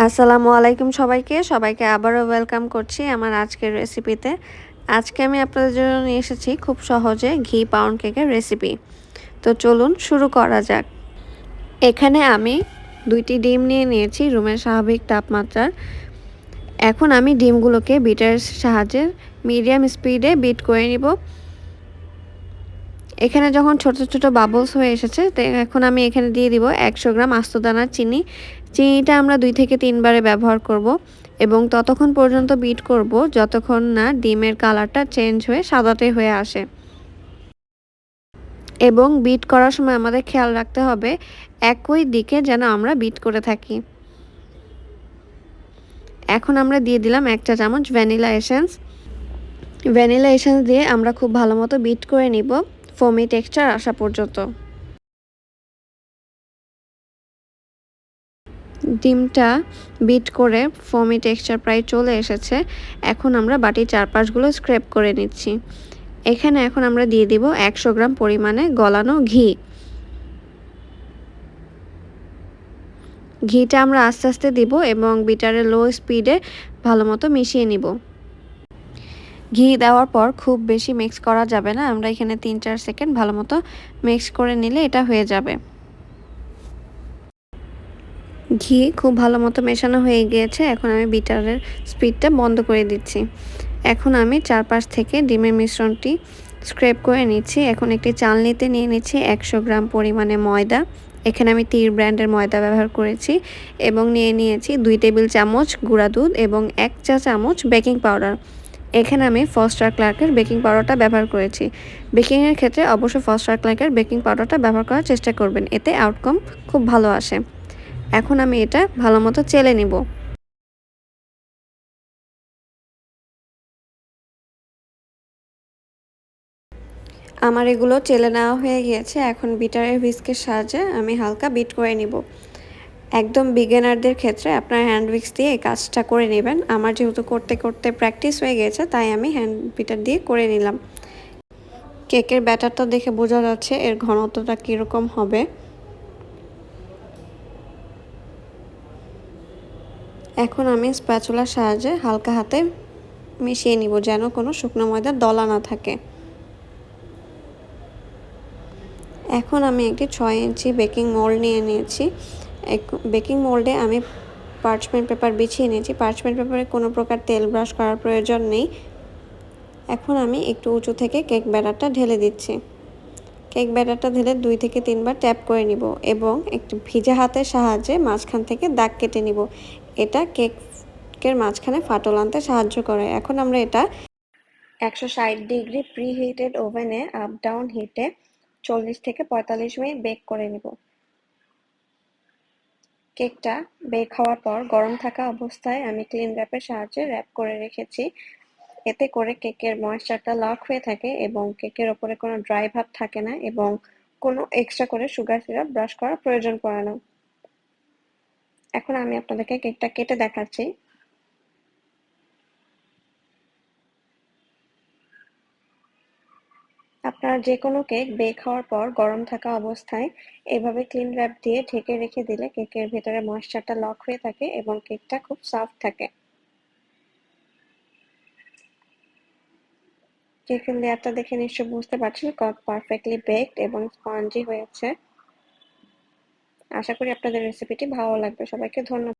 আসসালামু আলাইকুম সবাইকে আবারও ওয়েলকাম করছি আমার আজকের রেসিপিতে। আজকে আমি আপনাদের জন্য নিয়ে এসেছি খুব সহজে ঘি পাউন্ড কেকের রেসিপি। তো চলুন শুরু করা যাক। এখানে আমি 2টি ডিম নিয়ে নিয়েছি রুমের স্বাভাবিক তাপমাত্রার। এখন আমি ডিমগুলোকে বিটারের সাহায্যে মিডিয়াম স্পিডে বিট করে নিব। এখানে যখন ছোট ছোট বাবলস হয়ে এসেছে এখন আমি এখানে দিয়ে দিব 100 গ্রাম আস্ত দানার চিনি। চিনিটা আমরা 2 থেকে 3 বারে ব্যবহার করব এবং ততক্ষণ পর্যন্ত বিট করব যতক্ষণ না ডিমের কালারটা চেঞ্জ হয়ে সাদাটে হয়ে আসে। এবং বিট করার সময় আমাদের খেয়াল রাখতে হবে একই দিকে যেন আমরা বিট করে থাকি। এখন আমরা দিয়ে দিলাম 1 চা চামচ ভ্যানিলা এসেন্স। ভ্যানিলা এসেন্স দিয়ে আমরা খুব ভালো মতো বিট করে নিব ফোমি টেক্সচার আসা পর্যন্ত। ডিমটা বিট করে ফোমি টেক্সচার প্রায় চলে এসেছে। এখন আমরা বাটির চারপাশগুলো স্ক্র্যাপ করে নিচ্ছি। এখানে এখন আমরা দিয়ে দিব 100 গ্রাম পরিমাণে গলানো ঘি। ঘিটা আমরা আস্তে আস্তে দিব এবং বিটারের লো স্পিডে ভালো মতো মিশিয়ে নিব। ঘি দেওয়ার পর খুব বেশি মিক্স করা যাবে না, আমরা এখানে 3-4 সেকেন্ড ভালো মতো মিক্স করে নিলে এটা হয়ে যাবে। ঘি খুব ভালো মতো মেশানো হয়ে গিয়েছে। এখন আমি বিটারের স্পিডটা বন্ধ করে দিচ্ছি। এখন আমি চারপাশ থেকে ডিমের মিশ্রণটি স্ক্র্যাপ করে নিচ্ছি। এখন একটি চালনিতে নিয়ে নিচ্ছি 100 গ্রাম পরিমাণে ময়দা। এখানে আমি তীর ব্র্যান্ডের ময়দা ব্যবহার করেছি এবং নিয়ে নিয়েছি 2 টেবিল চামচ গুঁড়া দুধ এবং 1 চা চামচ বেকিং পাউডার। এখানে আমি ফস্টার ক্লার্কের বেকিং পাউডারটা ব্যবহার করেছি। বেকিংয়ের ক্ষেত্রে অবশ্যই ফস্টার ক্লার্কের বেকিং পাউডারটা ব্যবহার করার চেষ্টা করবেন, এতে আউটকাম খুব ভালো আসে। এখন আমি এটা ভালো মতো চেলে নিব। আমার এগুলো চেলে নেওয়া হয়ে গিয়েছে। এখন বিটারের হুইস্কের সাহায্যে আমি হালকা বিট করে নিব। একদম বিগিনারদের ক্ষেত্রে আপনার হ্যান্ড হুইস্ক দিয়ে এই কাজটা করে নেবেন। আমার যেহেতু করতে করতে প্র্যাকটিস হয়ে গিয়েছে তাই আমি হ্যান্ড বিটার দিয়ে করে নিলাম। কেকের ব্যাটারটা দেখে বোঝা যাচ্ছে এর ঘনত্বটা কীরকম হবে। এখন আমি স্প্যাচুলার সাহায্যে হালকা হাতে মিশিয়ে নিব যেন কোনো শুকনো ময়দার দলা না থাকে। এখন আমি একটি 6 ইঞ্চি বেকিং মোল্ড নিয়ে নিয়েছি। বেকিং মোল্ডে আমি পার্চমেন্ট পেপার বিছিয়ে নিয়েছি। পার্চমেন্ট পেপারে কোনো প্রকার তেল ব্রাশ করার প্রয়োজন নেই। এখন আমি একটু উঁচু থেকে কেক ব্যাটারটা ঢেলে দিচ্ছি। কেক ব্যাটারটা ঢেলে 2 থেকে 3 বার ট্যাপ করে নিব এবং একটু ভিজা হাতের সাহায্যে মাঝখান থেকে দাগ কেটে নিব। এটা কেকের মাঝখানে ফাটল আনতে সাহায্য করে। এখন আমরা এটা 160 ডিগ্রি প্রি হিটেড ওভেনে আপ ডাউন হিটে 40 থেকে 45 মিনিট বেক করে নিব। কেকটা বেক হওয়ার পর গরম থাকা অবস্থায় আমি ক্লিন র্যাপের সাহায্যে র্যাপ করে রেখেছি। এতে করে কেকের ময়েশ্চারটা লক হয়ে থাকে এবং কেকের ওপরে কোনো ড্রাই ভাব থাকে না এবং কোনো এক্সট্রা করে সুগার সিরাপ ব্রাশ করার প্রয়োজন পড়ে না। এখন আমি আপনাদেরকে কেকটা কেটে দেখাচ্ছি। আপনারা যে কোনো কেক বেক হওয়ার পর গরম থাকা অবস্থায় এভাবে ক্লিন র্যাপ দিয়ে ঢেকে রেখে দিলে কেকের ভেতরে ময়েশ্চারটা লক হয়ে থাকে এবং কেকটা খুব সফট থাকে। কেকের লেয়ারটা দেখে নিশ্চয়ই বুঝতে পারছেন কত পারফেক্টলি বেকড এবং স্পঞ্জি হয়েছে। আশা করি আপনাদের রেসিপিটি ভালো লাগবে। সবাইকে ধন্যবাদ।